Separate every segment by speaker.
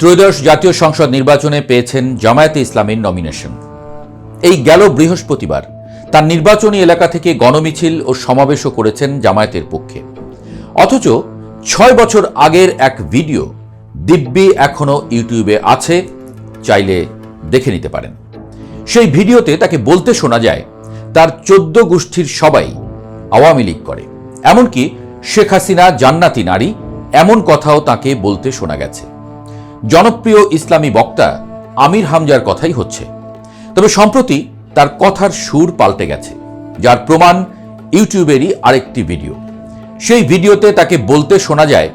Speaker 1: ত্রয়োদশ জাতীয় সংসদ নির্বাচনে পেয়েছেন জামায়াতে ইসলামীর নমিনেশন। এই গেল বৃহস্পতিবার তার নির্বাচনী এলাকা থেকে গণমিছিল ও সমাবেশও করেছেন জামায়াতের পক্ষে। অথচ ৬ বছর আগের এক ভিডিও দিব্যি এখনো ইউটিউবে আছে, চাইলে দেখে নিতে পারেন। সেই ভিডিওতে তাকে বলতে শোনা যায় তার ১৪ গোষ্ঠীর সবাই আওয়ামী লীগ করে, এমনকি শেখ হাসিনা জান্নাতি নারী, এমন কথাও তাকে বলতে শোনা গেছে। জনপ্রিয় ইসলামী বক্তা আমির হামজার কথাই হচ্ছে, তবে সম্প্রতি তার কথার সুর পাল্টে গেছে, যার প্রমাণ ইউটিউবেরই আরেকটি ভিডিও। সেই ভিডিওতে তাকে বলতে শোনা যায়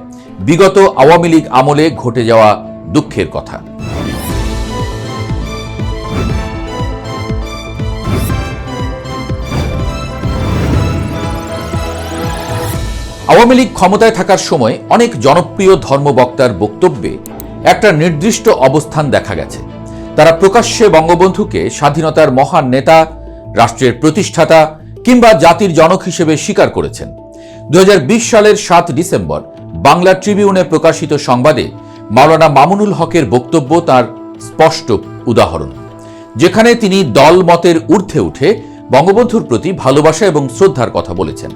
Speaker 1: বিগত আওয়ামী লীগ আমলে ঘটে যাওয়া দুঃখের কথা। আওয়ামী লীগ ক্ষমতায় থাকার সময় অনেক জনপ্রিয় ধর্মবক্তার বক্তব্যে একটা নির্দিষ্ট অবস্থান দেখা গেছে। তারা প্রকাশ্যে বঙ্গবন্ধুকে স্বাধীনতার মহান নেতা, রাষ্ট্রের প্রতিষ্ঠাতা কিংবা জাতির জনক হিসেবে স্বীকার করেছেন। ২০২০ সালের ৭ ডিসেম্বর বাংলা ট্রিবিউনে প্রকাশিত সংবাদে মাওলানা মামুনুল হকের বক্তব্য তার স্পষ্ট উদাহরণ, যেখানে তিনি দল মতের ঊর্ধ্বে উঠে বঙ্গবন্ধুর প্রতি ভালোবাসা এবং শ্রদ্ধার কথা বলেছেন।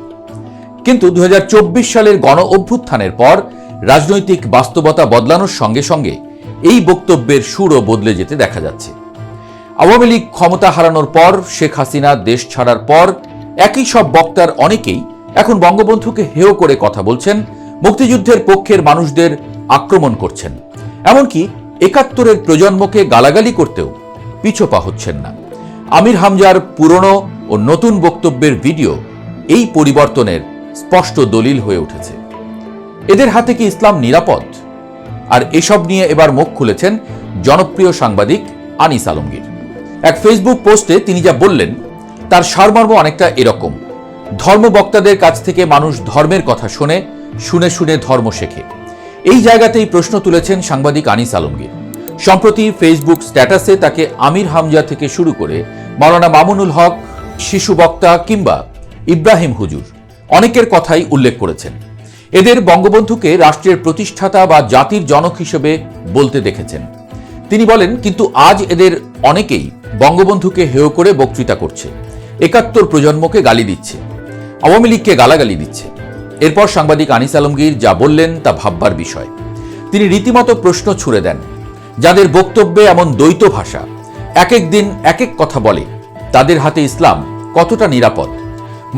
Speaker 1: কিন্তু ২০২৪ সালের গণ অভ্যুত্থানের পর রাজনৈতিক বাস্তবতা বদলানোর সঙ্গে সঙ্গে এই বক্তব্যের সুরও বদলে যেতে দেখা যাচ্ছে। আওয়ামী লীগ ক্ষমতা হারানোর পর, শেখ হাসিনা দেশ ছাড়ার পর একই সব বক্তার অনেকেই এখন বঙ্গবন্ধুকে হেয় করে কথা বলছেন, মুক্তিযুদ্ধের পক্ষের মানুষদের আক্রমণ করছেন, এমনকি ৭১-এর প্রজন্মকে গালাগালি করতেও পিছপা হচ্ছেন না। আমির হামজার পুরনো ও নতুন বক্তব্যের ভিডিও এই পরিবর্তনের স্পষ্ট দলিল হয়ে উঠেছে। এদের হাতে কি ইসলাম নিরাপদ? আর এসব নিয়ে এবার মুখ খুলেছেন জনপ্রিয় সাংবাদিক আনিস আলমগীর। এক ফেসবুক পোস্টে তিনি যা বললেন তার সারমর্ম অনেকটা এরকম: ধর্মবক্তাদের কাছ থেকে মানুষ ধর্মের কথা শুনে শুনে ধর্ম শেখে। এই জায়গাতেই প্রশ্ন তুলেছেন সাংবাদিক আনিস আলমগীর। সম্প্রতি ফেসবুক স্ট্যাটাসে তাকে আমির হামজা থেকে শুরু করে মাওলানা মামুনুল হক, শিশু বক্তা কিংবা ইব্রাহিম হুজুর অনেকের কথাই উল্লেখ করেছেন। এদের বঙ্গবন্ধুকে রাষ্ট্রের প্রতিষ্ঠাতা বা জাতির জনক হিসেবে বলতে দেখেছেন। তিনি বলেন, কিন্তু আজ এদের অনেকেই বঙ্গবন্ধুকে হেয় করে বক্তৃতা করছে, ৭১ প্রজন্মকে গালি দিচ্ছে, আওয়ামী লীগকে গালাগালি দিচ্ছে। এরপর সাংবাদিক আনিস আলমগীর যা বললেন তা ভাববার বিষয়। তিনি রীতিমতো প্রশ্ন ছুড়ে দেন, যাদের বক্তব্যে এমন দ্বৈত ভাষা, এক এক দিন এক এক কথা বলে, তাদের হাতে ইসলাম কতটা নিরাপদ?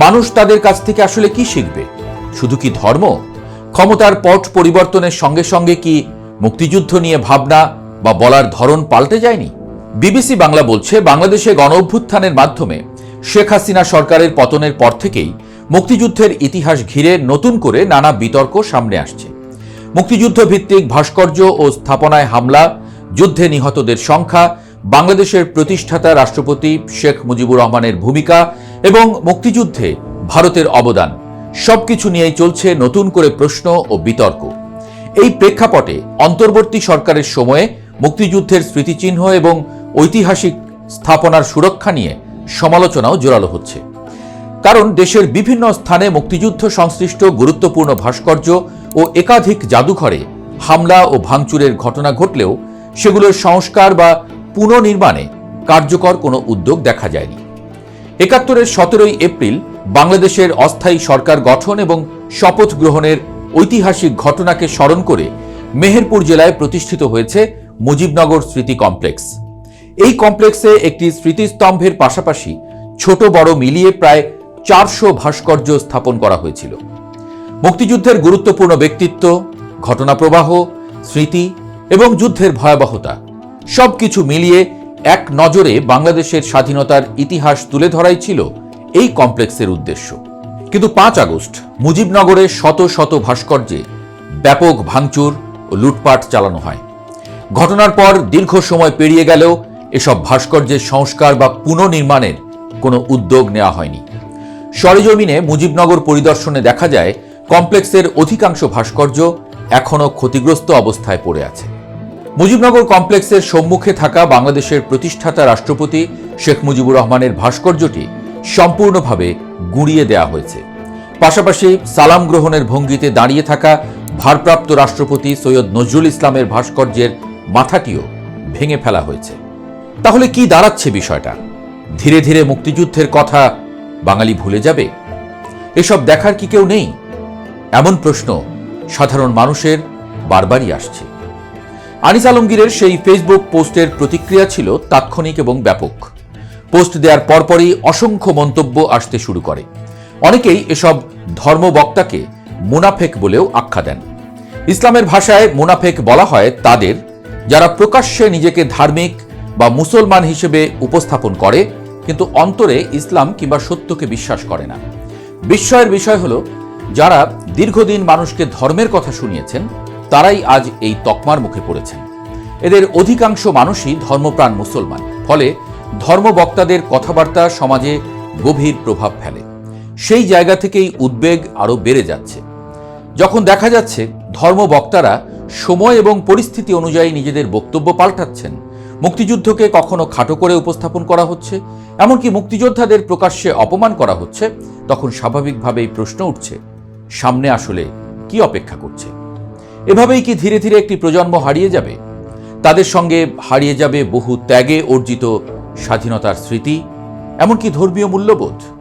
Speaker 1: মানুষ তাদের কাছ থেকে আসলে কি শিখবে? শুধু কি ধর্ম? ক্ষমতার পট পরিবর্তনের সঙ্গে সঙ্গে কি মুক্তিযুদ্ধ নিয়ে ভাবনা বা বলার ধরন পাল্টে যায়নি? বিবিসি বাংলা বলছে, বাংলাদেশে গণ অভ্যুত্থানের মাধ্যমে শেখ হাসিনা সরকারের পতনের পর থেকেই মুক্তিযুদ্ধের ইতিহাস ঘিরে নতুন করে নানা বিতর্ক সামনে আসছে। মুক্তিযুদ্ধ ভিত্তিক ভাস্কর্য ও স্থাপনায় হামলা, যুদ্ধে নিহতদের সংখ্যা, বাংলাদেশের প্রতিষ্ঠাতা রাষ্ট্রপতি শেখ মুজিবুর রহমানের ভূমিকা এবং মুক্তিযুদ্ধে ভারতের অবদান, সবকিছু নিয়েই চলছে নতুন করে প্রশ্ন ও বিতর্ক। এই প্রেক্ষাপটে অন্তর্বর্তী সরকারের সময়ে মুক্তিযুদ্ধের স্মৃতিচিহ্ন এবং ঐতিহাসিক স্থাপনার সুরক্ষা নিয়ে সমালোচনাও জোরালো হচ্ছে। কারণ দেশের বিভিন্ন স্থানে মুক্তিযুদ্ধ সংশ্লিষ্ট গুরুত্বপূর্ণ ভাস্কর্য ও একাধিক জাদুঘরে হামলা ও ভাঙচুরের ঘটনা ঘটলেও সেগুলোর সংস্কার বা পুনর্নির্মাণে কার্যকর কোনো উদ্যোগ দেখা যায়নি। ৭১-এর ১৭ই এপ্রিল বাংলাদেশের অস্থায়ী সরকার গঠন এবং শপথ গ্রহণের ঐতিহাসিক ঘটনাকে স্মরণ করে মেহেরপুর জেলায় প্রতিষ্ঠিত হয়েছে মুজিবনগর স্মৃতি কমপ্লেক্স। এই কমপ্লেক্সে একটি স্মৃতিস্তম্ভের পাশাপাশি ছোট বড় মিলিয়ে প্রায় ৪০০ ভাস্কর্য স্থাপন করা হয়েছিল। মুক্তিযুদ্ধের গুরুত্বপূর্ণ ব্যক্তিত্ব, ঘটনা প্রবাহ, স্মৃতি এবং যুদ্ধের ভয়াবহতা সবকিছু মিলিয়ে এক নজরে বাংলাদেশের স্বাধীনতার ইতিহাস তুলে ধরাই ছিল এই কমপ্লেক্সের উদ্দেশ্য। কিন্তু ৫ আগস্ট মুজিবনগরের শত শত ভাস্কর্যে ব্যাপক ভাঙচুর ও লুটপাট চালানো হয়। ঘটনার পর দীর্ঘ সময় পেরিয়ে গেলেও এসব ভাস্কর্যের সংস্কার বা পুনর্নির্মাণের কোনো উদ্যোগ নেওয়া হয়নি। সরেজমিনে মুজিবনগর পরিদর্শনে দেখা যায় কমপ্লেক্সের অধিকাংশ ভাস্কর্য এখনও ক্ষতিগ্রস্ত অবস্থায় পড়ে আছে। মুজিবনগর কমপ্লেক্সের সম্মুখে থাকা বাংলাদেশের প্রতিষ্ঠাতা রাষ্ট্রপতি শেখ মুজিবুর রহমানের ভাস্কর্যটি সম্পূর্ণভাবে গুঁড়িয়ে দেওয়া হয়েছে। পাশাপাশি সালাম গ্রহণের ভঙ্গিতে দাঁড়িয়ে থাকা ভারপ্রাপ্ত রাষ্ট্রপতি সৈয়দ নজরুল ইসলামের ভাস্কর্যের মাথাটিও ভেঙে ফেলা হয়েছে। তাহলে কি দাঁড়াচ্ছে বিষয়টা? ধীরে ধীরে মুক্তিযুদ্ধের কথা বাঙালি ভুলে যাবে? এসব দেখার কি কেউ নেই? এমন প্রশ্ন সাধারণ মানুষের বারবারই আসছে। আনিস আলমগীরের সেই ফেসবুক পোস্টের প্রতিক্রিয়া ছিল তাৎক্ষণিক এবং ব্যাপক। পোস্ট দেওয়ার পরপরই অসংখ্য মন্তব্য আসতে শুরু করে। অনেকেই এসব ধর্মবক্তাকে মুনাফেক বলেও আখ্যা দেন। ইসলামের ভাষায় মুনাফেক বলা হয় তাদের যারা প্রকাশ্যে নিজেকে ধার্মিক বা মুসলমান হিসেবে উপস্থাপন করে কিন্তু অন্তরে ইসলাম কিংবা সত্যকে বিশ্বাস করে না। বিস্ময়ের বিষয় হলো যারা দীর্ঘদিন মানুষকে ধর্মের কথা শুনিয়েছেন তারাই আজ এই তকমার মুখে পড়েছেন। এদের অধিকাংশ মানুষই ধর্মপ্রাণ মুসলমান, ফলে ধর্মবক্তাদের কথাবার্তা সমাজে গভীর প্রভাব ফেলে। সেই জায়গা থেকেই উদ্বেগ আরও বেড়ে যাচ্ছে। যখন দেখা যাচ্ছে ধর্মবক্তারা সময় এবং পরিস্থিতি অনুযায়ী নিজেদের বক্তব্য পাল্টাচ্ছেন, মুক্তিযুদ্ধকে কখনো খাটো করে উপস্থাপন করা হচ্ছে, এমনকি মুক্তিযোদ্ধাদের প্রকাশ্যে অপমান করা হচ্ছে, তখন স্বাভাবিকভাবেই প্রশ্ন উঠছে সামনে আসলে কি অপেক্ষা করছে? এভাবেই কি ধীরে ধীরে একটি প্রজন্ম হারিয়ে যাবে? তাদের সঙ্গে হারিয়ে যাবে বহু ত্যাগে অর্জিত স্বাধীনতার স্মৃতি, এমনকি ধর্মীয় মূল্যবোধ।